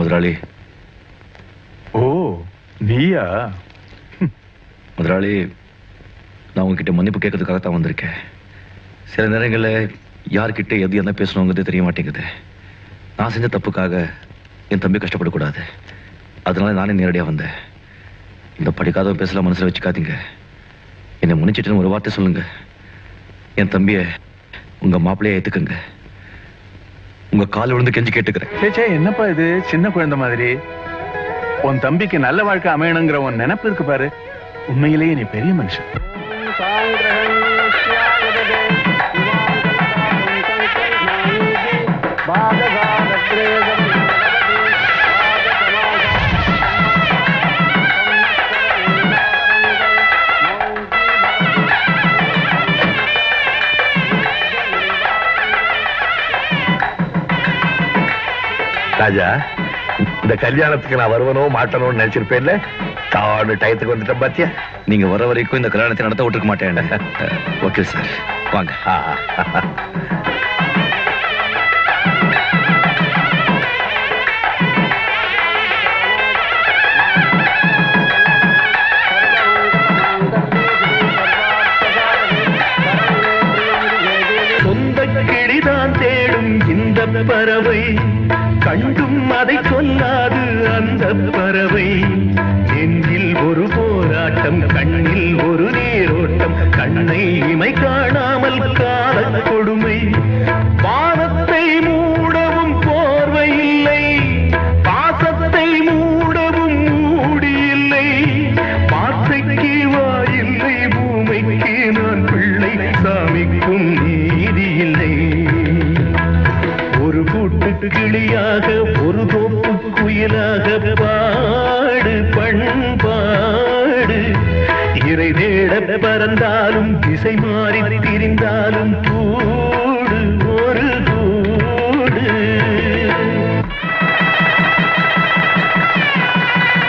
முதலாளி. ஓ நீயா? முதலாளி, நான் உங்ககிட்ட மன்னிப்பு கேட்கறதுக்காகத்தான் வந்திருக்கேன். சில நேரங்களில் யார்கிட்ட எது என்ன பேசணுங்கிறது தெரிய மாட்டேங்குது. நான் செஞ்ச தப்புக்காக என் தம்பி கஷ்டப்படக்கூடாது, அதனால நானே நேரடியாக வந்தேன். இந்த படிக்காதவன் பேசலாம் மனசில் வச்சுக்காதீங்க. என்னை மன்னிச்சிட்டுன்னு ஒரு வார்த்தை சொல்லுங்க. என் தம்பியை உங்க மாப்பிள்ளையை ஏத்துக்குங்க. உங்க கால் விழுந்து கெஞ்சி கேட்டுக்கிறேன். சேச்சே, என்னப்பா இது சின்ன குழந்தை மாதிரி? உன் தம்பிக்கு நல்ல வாழ்க்கை அமையணுங்கிற உன் நினைப்பு இருக்கு பாரு. உண்மையிலேயே நீ பெரிய மனுஷன். ராஜா, இந்த கல்யாணத்துக்கு நான் வருவனோ மாட்டணும்னு நினைச்சிருப்பேன்ல, தானு டயத்துக்கு வந்துட்டேன் பாத்தியா? நீங்க வர வரைக்கும் இந்த கல்யாணத்தை நடத்த விட்டுருக்க மாட்டேன். ஓகே சார், வாங்க. கிளிதான் தேடும் இந்த பறவை, கண்டும் அதை சொல்லாது அந்த பறவை. நெஞ்சில் ஒரு போராட்டம், கண்ணில் ஒரு நீரோட்டம், கண்ணை இமை காணாமல் கால கொடுமை. வானத்தை மூடவும் போர்வை இல்லை, பாசத்தை மூடவும் மூடி இல்லை. வார்த்தைக்கு வாயில்லை, பூமைக்கு நான் பிள்ளை, சாமிக்கும் நீதி இல்லை. ஒரு கூட்டு கிளியாக ஒரு தோப்பு குயிலாக பாடு பண்பாடு. இறை தேட பறந்தாலும் திசை மாறி திரிந்தாலும் கூடு ஒரு கூடு.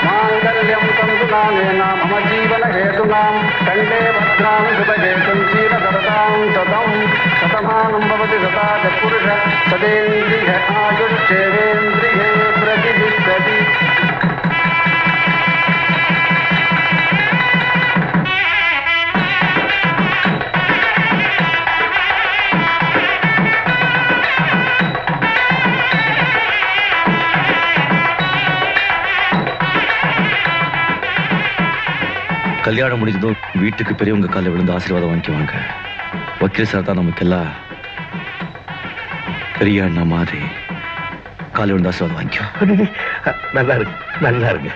மாங்கல்யம் தந்துநாமேன மம ஜீவன ஹேதுனாம் கண்டே பத்ராம் சுபகேதும் சீலதரதாம் சதம் சதமானம் பவதி சதா புருஷ சதேந்திரிய ஆயுஷ்சேவேந்திரியே பிரதிஷ்டதி. கல்யாணம் முடிஞ்சதும் வீட்டுக்கு பெரியவங்க காலில் விழுந்து ஆசீர்வாதம் வாங்கிக்குவாங்க. வக்கீல் சார் தான் நமக்கெல்லாம் பெரிய அண்ணா மாதிரி காலில் விழுந்து ஆசீர்வாதம் வாங்கிக்குவோம். நல்லா இருக்கு, நல்லா இருக்கு.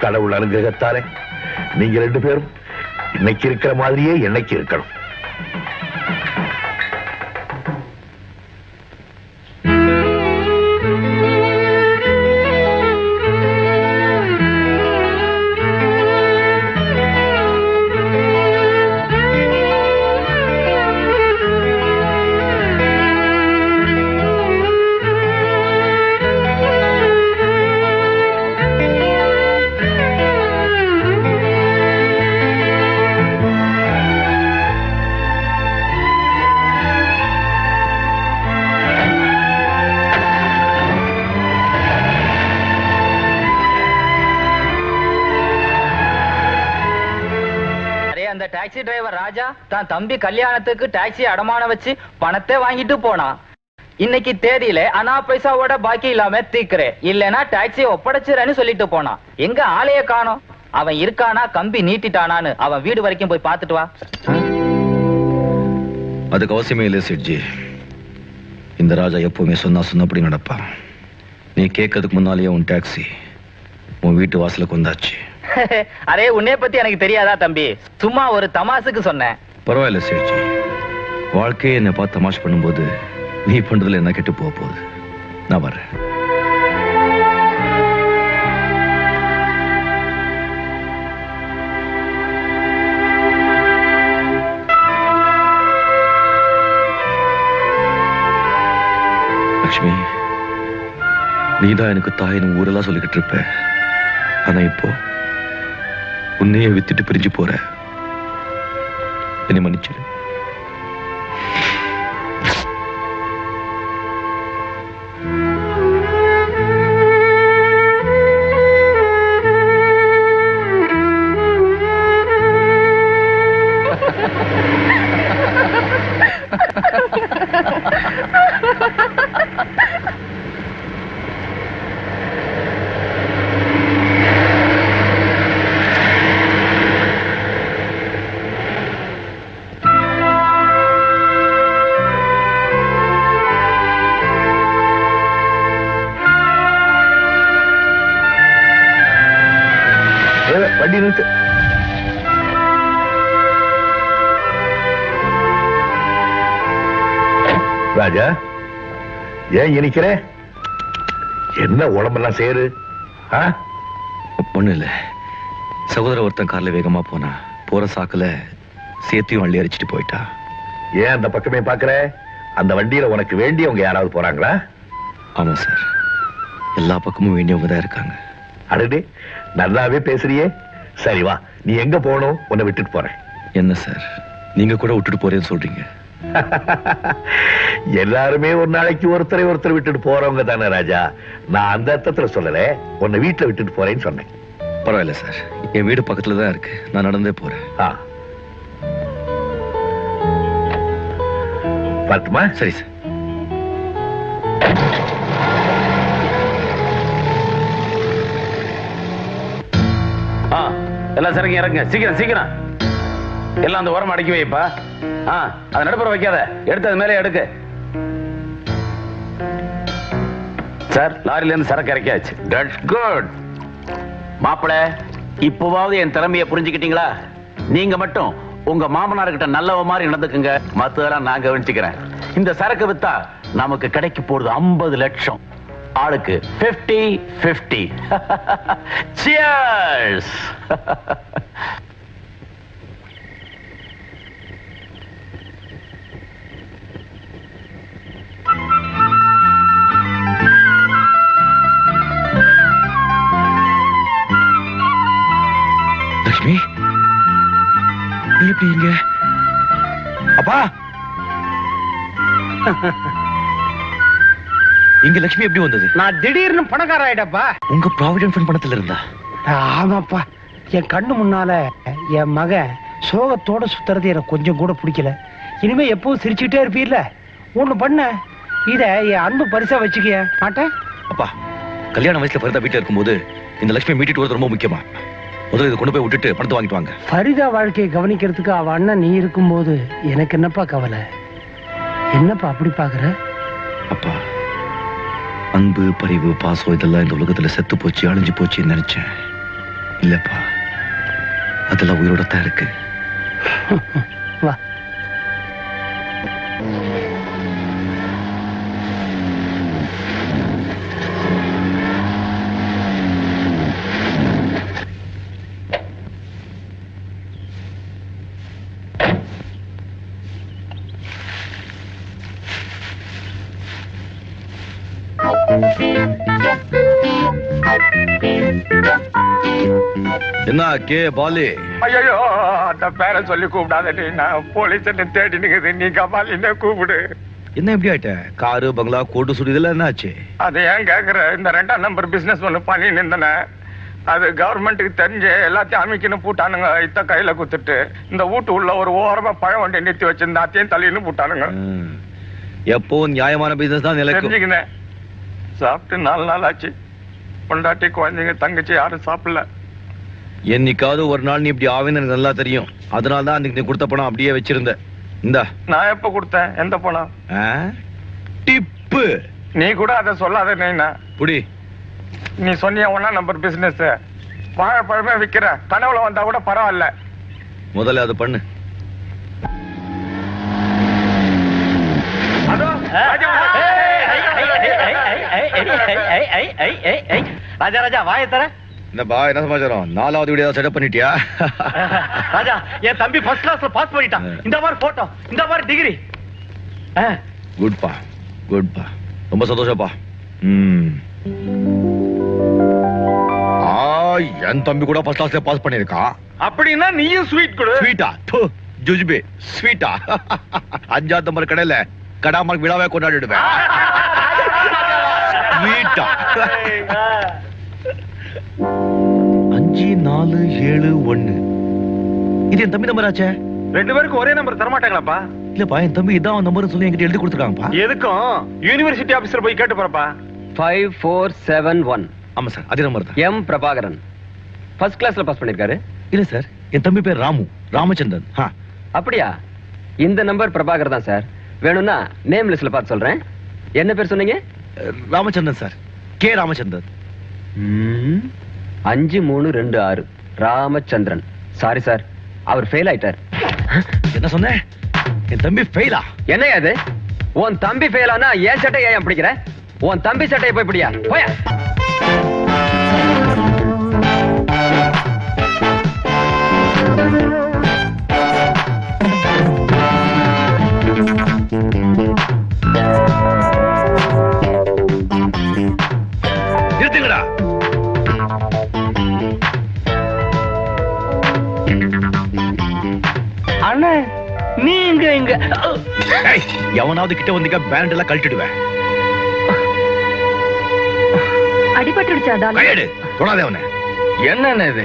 கடவுள் அனுகிரகத்தாரே நீங்க ரெண்டு பேரும் இன்னைக்கு இருக்கிற மாதிரியே என்னைக்கு இருக்கணும். டாக்ஸி டிரைவர் ராஜா தான் தம்பி கல்யாணத்துக்கு டாக்ஸி அடமான வச்சு பணத்தை வாங்கிட்டு போனான். இன்னைக்கு தேதியில அனா பைசாவோட பாக்கி இல்லாம தீக்குறேன், இல்லனா டாக்ஸியை ஒப்படைச்சிரன்னு சொல்லிட்டு போனான். எங்க ஆளைய காணோம். அவன் இருக்கானா கம்பி நீட்டிட்டானான்னு அவன் வீடு வரைக்கும் போய் பார்த்துட்டு வா. அதுக்கு அவசியமே இல்லை சேட்ஜி. இந்த ராஜா எப்பவுமே சொன்னபடி நடப்பான். நீ கேட்கறதுக்கு முன்னாலேயே உன் டாக்ஸி உன் வீட்டு வாசலுக்கு வந்தாச்சு. அரே, உன்னை பத்தி எனக்கு தெரியாதா தம்பி? சும்மா ஒரு தமாசுக்கு சொன்னேன். பரவாயில்ல சேட்ஜி, வாழ்க்கையை என்னை பார்த்து தமாஷ் பண்ணும்போது நீ பண்றதுல என்ன கெட்டு போக போகுது. நான் வர்றேன். லக்ஷ்மி, நீதான் எனக்கு தாயின்னு ஊரெல்லாம் சொல்லிக்கிட்டு இருப்ப. ஆனா இப்போ உன்னையே வித்துட்டு பிரிஞ்சு போற. என்னை மன்னிச்சிரு. வண்டி நிறுத்து. ராஜா, ஏன் இனிக்கிற? என்ன உடம்பெல்லாம் சேரு? ஒண்ணு இல்ல, சகோதர ஒருத்தன் கார்ல வேகமா போனா, போற சாக்குல சேத்தையும் அள்ளி அரிச்சிட்டு போயிட்டா. ஏன் அந்த பக்கமே பாக்குற? அந்த வண்டியில உனக்கு வேண்டியவங்க யாராவது போறாங்களா? ஆமா சார், எல்லா பக்கமும் வேண்டியவங்க தான் இருக்காங்க. அடடே, நல்லாவே பேசுறியே. சரி வா, நீ எங்க போகணும்? உன்னை விட்டுட்டு போறேன். என்ன சார், நீங்க கூட விட்டுட்டு போறேன்னு சொல்றீங்க? எல்லாருமே ஒரு நாளைக்கு ஒருத்தரை ஒருத்தர் விட்டுட்டு போறவங்க தானே ராஜா. நான் அந்த அர்த்தத்துல சொல்லல, உன்னை வீட்டுல விட்டுட்டு போறேன்னு சொன்னேன். பரவாயில்ல சார், என் வீடு பக்கத்துல தான் இருக்கு, நான் நடந்தே போறேன். பார்த்துமா? சரி சார். எல்லாம் சரக்கு இறங்க, சீக்கிரம் சீக்கிரம். எல்லாம் அந்த ஓரம் அடக்கி வைப்பா. அதை நடுப்புற வைக்காத, எடுத்து அது மேலே எடுக்கு. சார், லாரில இருந்து சரக்கு இறக்கியாச்சு. That's good. மாப்பிள, இப்போவாவது என் திறமையை புரிஞ்சுக்கிட்டீங்களா? நீங்க மட்டும் உங்க மாமனார்கிட்ட நல்லவ மாதிரி நடந்துக்குங்க, மத்ததெல்லாம் நான் கவனிச்சுக்கிறேன். இந்த சரக்கு வித்தா நமக்கு கிடைக்க போறது 50 லட்சம். ஆளுக்கு 50-50. Cheers. லட்சுமி, நீ எப்படி இங்க? அப்பா, இங்க லட்சுமி எப்படி வந்தது? நான் திடீர்னு பணக்கார ஆயிட்டப்பா. உங்க ப்ராவிடன்ட் ஃபண்ட் பணத்துல இருந்தா? ஆமாப்பா, என் கண்ணு முன்னால என் மகன் சோகத்தோட சுத்துறது எனக்கு கொஞ்சம் கூட பிடிக்கல. இனிமே எப்பவும் சிரிச்சுக்கிட்டே இருப்பீர்ல, ஒண்ணு பண்ண, இத என் அன்பு பரிசா வச்சுக்க மாட்டேன். அப்பா, கல்யாண வயசுல ஃபரிதா வீட்டுல இருக்கும்போது இந்த லட்சுமி மீட்டிட்டு வரது ரொம்ப முக்கியமா. முதல்ல இதை கொண்டு போய் விட்டுட்டு பணத்தை வாங்கிட்டு வாங்க. ஃபரிதா வாழ்க்கையை கவனிக்கிறதுக்கு அவ அண்ணன் நீ இருக்கும்போது எனக்கு என்னப்பா கவலை? என்னப்பா அப்படி பாக்குற? அப்பா, அன்பு, பரிவு, பாசம் இதெல்லாம் இந்த உலகத்துல செத்து போச்சு, அழிஞ்சு போச்சுன்னு நினைச்சேன். இல்லப்பா, அதெல்லாம் உயிரோட தான் இருக்கு. வா. என்ன கே பாலி? ஐயோ, அந்த பேரை சொல்லி கூப்பிடாதே, நான் போலீஸ் தேடி நிக்குது. நீ கபாலின்னு கூப்பிடு. என்ன எப்படி ஆயிட்ட? காரு, பங்களா, கோட்டு சுடி இதெல்லாம் என்ன ஆச்சு? அது ஏன் கேக்குற? இந்த 2ஆம் நம்பர் பிசினஸ் ஒண்ணு பண்ணி நின்றன. அது கவர்மெண்ட்டுக்கு தெரிஞ்சு எல்லாத்தையும் அமைக்கணும் பூட்டானுங்க. இத்த கையில குத்துட்டு இந்த வீட்டு உள்ள ஒரு ஓரமா பழ வண்டி நிறுத்தி வச்சிருந்தா அத்தையும் தலையின்னு பூட்டானுங்க. எப்போ நியாயமான பிசினஸ் தான் நிலைக்கும். தெரிஞ்சுக்கினேன். சாப்பிட்டு 4 நாள் ஆச்சு. பொண்டாட்டி, குழந்தைங்க, தங்கச்சி யாரும் சாப்பிடல. என்னைக்காவது ஒரு நாள் நீ இப்படி ஆவேன்னு எனக்கு நல்லா தெரியும். அதனால தான் அன்னைக்கு நீ கொடுத்த பணம் அப்படியே வச்சிருந்த. இந்தா. நான் எப்ப கொடுத்தேன்? எந்த பணம்? டிப்பு. நீ கூட அதை சொல்லாத. நைனா புடி. நீ சொன்னிய 1ஆம் நம்பர் பிசினஸ் வாழைப்பழமே விக்கிற. கனவுல வந்தா கூட பரவாயில்ல. முதல்ல அது பண்ணு. ராஜா ராஜா வாய தர. என்னப்பா, என்ன சமாச்சாரம்? 4வது வீடியோ செட்டப் பண்ணிட்டியா? ராஜா, என் தம்பி ஃபர்ஸ்ட் கிளாஸ்ல பாஸ் பண்ணிட்டான். இந்த மாதிரி போட்டோ, இந்த மாதிரி டிகிரி. குட்பா, குட்பா, ரொம்ப சந்தோஷப்பா. என் தம்பி கூட ஃபர்ஸ்ட் கிளாஸ்ல பாஸ் பண்ணிருக்கான். அப்படின்னா நீயும் ஸ்வீட் கொடு. ஸ்வீட்டா? ஜுஜுபே ஸ்வீட்டா? 5ஆம் நம்பர் கடையில கடாமல் விழாவே கொண்டாடிடுவேன். ஸ்வீட்டா? 54771. இது என் தம்பி நம்பர் ஆச்சே. 2 பேருக்கு ஒரே நம்பர் தரமாட்டாங்களாப்பா? இல்லப்பா, என் தம்பி இதான் நம்பர் சொல்லி என்கிட்ட எழுதி கொடுத்துருக்காங்கப்பா. எதுக்கும் யூனிவர்சிட்டி ஆபீசர் போய் கேட்டு போறப்பா. 5471. ஆமா சார், அதே நம்பர் தான். எம் பிரபாகரன் ஃபர்ஸ்ட் கிளாஸ்ல பாஸ் பண்ணிருக்காரு. இல்ல சார், என் தம்பி பேர் ராமு, ராமச்சந்திரன். அப்படியா? இந்த நம்பர் பிரபாகர் தான் சார். வேணும்னா நேம் லிஸ்ட்ல பார்த்து சொல்றேன். என்ன பேர் சொன்னீங்க? Ramachandran sir, K Ramachandran. 5326. Ramachandran. Sorry sir, அவர் ஃபெயில் ஆயிட்டார். என்ன சொன்ன? என் தம்பி ஃபெயிலா? என்னையா அது? உன் தம்பி ஃபெயில் ஆனா என் சட்டை ஏன் பிடிக்கிற? உன் தம்பி சட்டையை போய் பிடியா, போயா. நிறுத்துங்கடா. அண்ணா நீங்க இங்க ஏய், எவனாவது கிட்ட வந்தீங்க பேண்ட் எல்லாம் கழட்டிடுவேன். அடிபட்டுடுச்சா கையெடு, தொடாதே அவனை. என்னன்னு இது?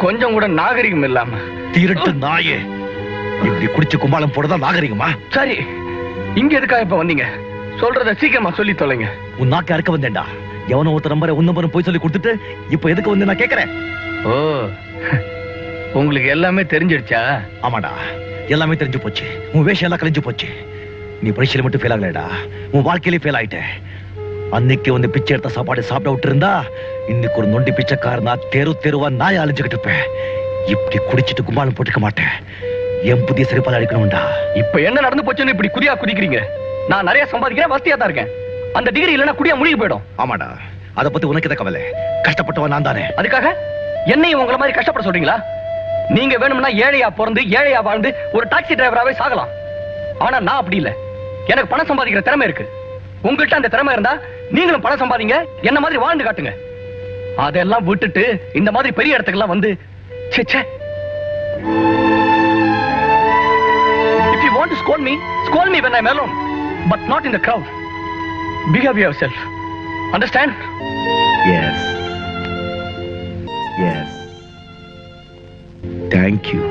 கொஞ்சம் கூட நாகரிகம் இல்லாம. திருட்டு நாயே, இப்படி குடிச்சு கும்பாலம் போடுறதா நாகரிகமா? சரி, இங்க எதுக்காக இப்ப வந்தீங்க? சொல்றத சீக்கிரமா சொல்லி தொலைங்க. உன் நாக்கு அறுக்க வந்தேன்டா. எவனோ ஒருத்தர் நம்பரை உன் நம்பரும் போய் சொல்லி கொடுத்துட்டு இப்ப எதுக்கு வந்து நான் கேக்குறேன்? ஓ, உங்களுக்கு எல்லாமே தெரிஞ்சிடுச்சா? ஆமாடா, எல்லாமே தெரிஞ்சு போச்சு. உன் வேஷம் எல்லாம் கழிஞ்சு போச்சு. நீ பரீட்சையில மட்டும் ஃபெயில் ஆகலடா, உன் வாழ்க்கையிலே ஃபெயில் ஆயிட்ட. அன்னைக்கு வந்து பிச்சை எடுத்த சாப்பாடு சாப்பிட விட்டு இருந்தா இன்னைக்கு ஒரு நொண்டி பிச்சைக்காரனா தெருவா நாய் அழிஞ்சுக்கிட்டு இருப்பேன். இப்படி குடிச்சிட்டு கும்பாலம் போட்டுக்க மாட்டேன். என் புதிய சிறைப்பால் அடிக்கணும்டா. இப்ப என்ன நடந்து போச்சுன்னு இப்படி குடியா குதிக்கிறீங்க? நான் நிறைய சம்பாதிக்கிறேன், வசதியா தான் இருக்கேன். அந்த டிகிரி இல்லைன்னா குடியா முழுகி போயிடும். ஆமாடா, அத பத்தி உனக்கு எத கவலை? கஷ்டப்பட்டவன் நான் தானே. அதுக்காக என்னையும் உங்களை மாதிரி கஷ்டப்பட சொல்றீங்களா? நீங்க வேணும்னா ஏழையா பிறந்து ஏழையா வாழ்ந்து ஒரு டாக்ஸி டிரைவராவே சாகலாம். ஆனா நான் அப்படி இல்ல. எனக்கு பணம் சம்பாதிக்கிற திறமை இருக்கு. உங்கள்கிட்ட அந்த திறமை இருந்தா நீங்களும் பணம் சம்பாதிங்க, என்ன மாதிரி வாழ்ந்து காட்டுங்க. அதெல்லாம் விட்டுட்டு இந்த மாதிரி பெரிய இடத்துக்கெல்லாம் வந்து ச்சே. If you want to scold me when I'm alone, but not in the crowd. Behave yourself. Understand? Yes. Yes. Thank you.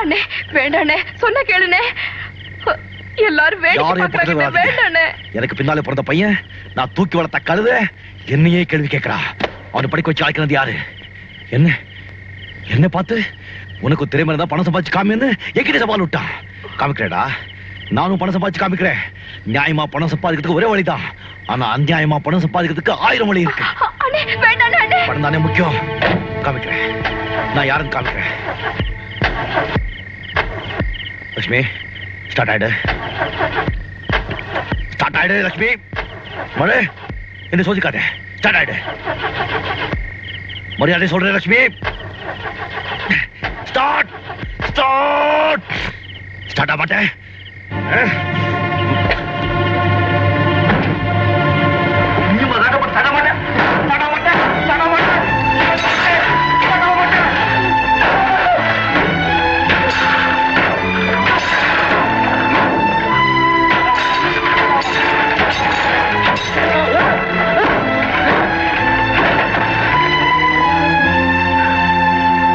அண்ணே வேண்டாண்ணே, சொன்ன கேளுண்ணே. எல்லாரும் வேடிக்கை பார்க்கறாங்க, வேண்டாண்ணே. எனக்கு பின்னாலே பிறந்த பையன், நான் தூக்கி வளர்த்த கழுத என்னையே கேள்வி கேட்கிறா. அவனை படிக்க வச்சு ஆய்க்கிறது யாரு? என்ன பார்த்து உனக்கு திறமை இருந்தா பணம் சம்பாதிச்சு காமின்னு என்கிட்ட சவால் விட்டான். காமிக்கிறேடா, நானும் பணம் சம்பாதிச்சு காமிக்கிறேன். நியாயமா பணம் சம்பாதிக்கிறதுக்கு ஒரே வழிதான், ஆனா அநியாயமா பணம் சம்பாதிக்கிறதுக்கு 1000 வழி இருக்கு. பணம் தானே முக்கியம். காமிக்கிறேன், நான் யாருன்னு காமிக்கிறேன். லட்சுமி, ஸ்டார்ட் ஆயிடு லட்சுமி. மழை என்ன சோதிக்காத, ஸ்டார்ட் ஆயிடு. மரியாதை சொல்றேன் லட்சுமி. ஸ்டார்ட் ஆக மாட்டேன்.